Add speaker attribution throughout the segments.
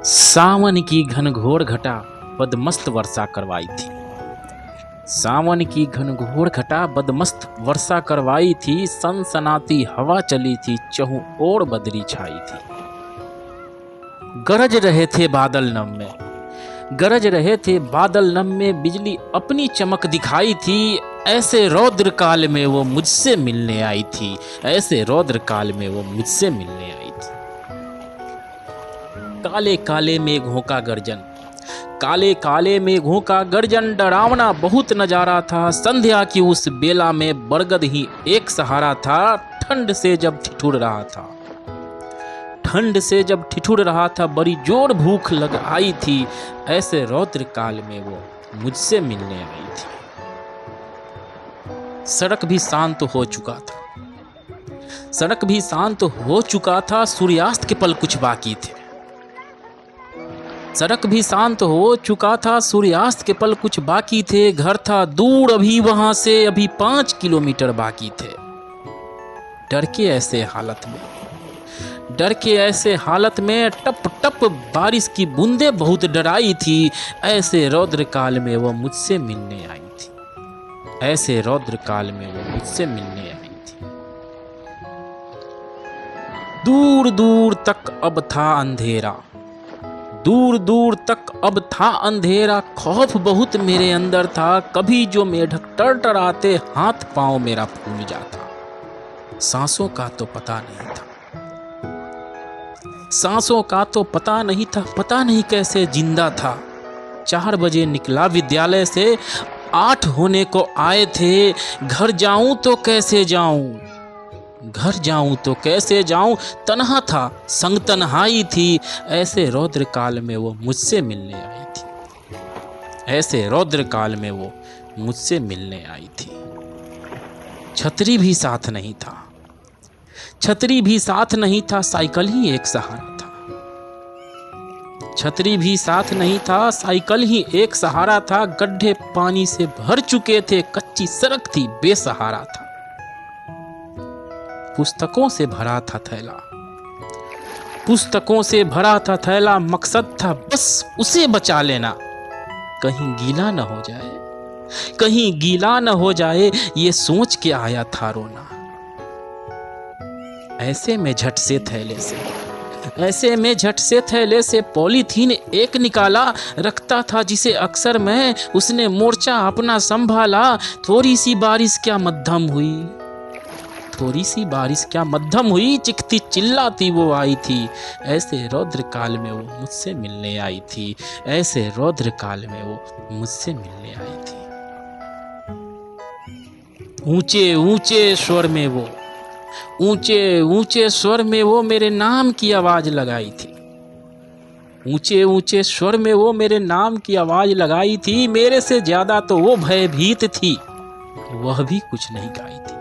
Speaker 1: सावन की घनघोर घटा बदमस्त वर्षा करवाई थी। सावन की घनघोर घटा बदमस्त वर्षा करवाई थी। सनसनाती हवा चली थी, चहुं ओर बदरी छाई थी। गरज रहे थे बादल नम में, गरज रहे थे बादल नम में, बिजली अपनी चमक दिखाई थी। ऐसे रौद्र काल में वो मुझसे मिलने आई थी, ऐसे रौद्र काल में वो मुझसे मिलने आई थी। काले काले मेघों का गर्जन, काले काले मेघों का गर्जन, डरावना बहुत नजारा था। संध्या की उस बेला में बरगद ही एक सहारा था। ठंड से जब ठिठुर रहा था, ठंड से जब ठिठुर रहा था, बड़ी जोर भूख लग आई थी। ऐसे रौद्र काल में वो मुझसे मिलने आई थी। सड़क भी शांत हो चुका था, सड़क भी शांत हो चुका था। सूर्यास्त के पल कुछ बाकी थे, सड़क भी शांत हो चुका था। सूर्यास्त के पल कुछ बाकी थे। घर था दूर अभी वहां से, अभी 5 किलोमीटर बाकी थे। डर के ऐसे हालत में, डर के ऐसे हालत में टप टप बारिश की बूंदें बहुत डराई थी। ऐसे रौद्र काल में वो मुझसे मिलने आई थी, ऐसे रौद्र काल में वो मुझसे मिलने आई थी। दूर दूर तक अब था अंधेरा, दूर दूर तक अब था अंधेरा। खौफ बहुत मेरे अंदर था, कभी जो मेढक टरटराते हाथ पांव मेरा फूल जाता। सांसों का तो पता नहीं था, सांसों का तो पता नहीं था, पता नहीं कैसे जिंदा था। 4 बजे निकला विद्यालय से, 8 होने को आए थे। घर जाऊं तो कैसे जाऊं, घर जाऊं तो कैसे जाऊं। तन्हा था, संग तन्हाई थी। ऐसे रौद्र काल में वो मुझसे मिलने आई थी, ऐसे रौद्र काल में वो मुझसे मिलने आई थी। छतरी भी साथ नहीं था, छतरी भी साथ नहीं था, साइकिल ही एक सहारा था। छतरी भी साथ नहीं था, साइकिल ही एक सहारा था। गड्ढे पानी से भर चुके थे, कच्ची सड़क थी, बेसहारा था। पुस्तकों से भरा था थैला, पुस्तकों से भरा था थैला। मकसद था बस उसे बचा लेना, कहीं गीला न हो जाए, कहीं गीला न हो जाए, ये सोच के आया था रोना। ऐसे में झट से थैले से, ऐसे में झट से थैले से पॉलीथीन एक निकाला। रखता था जिसे अक्सर मैं, उसने मोर्चा अपना संभाला। थोड़ी सी बारिश क्या मध्यम हुई, थोड़ी सी बारिश क्या मध्यम हुई, चिखती चिल्लाती वो आई थी। ऐसे रौद्र काल में वो मुझसे मिलने आई थी, ऐसे रौद्र काल में वो मुझसे मिलने आई थी। ऊंचे ऊंचे स्वर में वो, ऊंचे ऊंचे स्वर में वो मेरे नाम की आवाज लगाई थी। ऊंचे ऊंचे स्वर में वो मेरे नाम की आवाज लगाई थी। मेरे से ज्यादा तो वो भयभीत थी, वह भी कुछ नहीं गाई थी।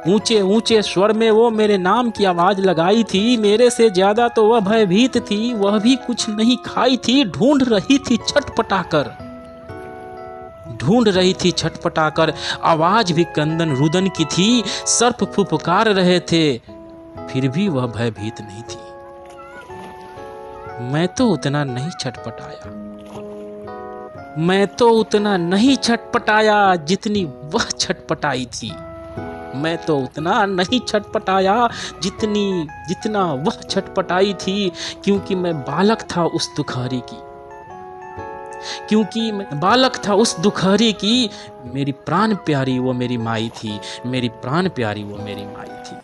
Speaker 1: ऊंचे ऊंचे स्वर में वो मेरे नाम की आवाज लगाई थी। मेरे से ज्यादा तो वह भयभीत थी, वह भी कुछ नहीं खाई थी। ढूंढ रही थी छटपटाकर, ढूंढ रही थी छटपटाकर। आवाज भी कंदन रुदन की थी, सर्प फुफकार रहे थे, फिर भी वह भयभीत नहीं थी। मैं तो उतना नहीं छटपटाया, मैं तो उतना नहीं छटपटाया जितनी वह छटपटाई थी। मैं तो उतना नहीं छटपटाया जितना वह छटपटाई थी। क्योंकि मैं बालक था उस दुखहरी की, क्योंकि मैं बालक था उस दुखहरी की। मेरी प्राण प्यारी वो मेरी माई थी, मेरी प्राण प्यारी वो मेरी माई थी।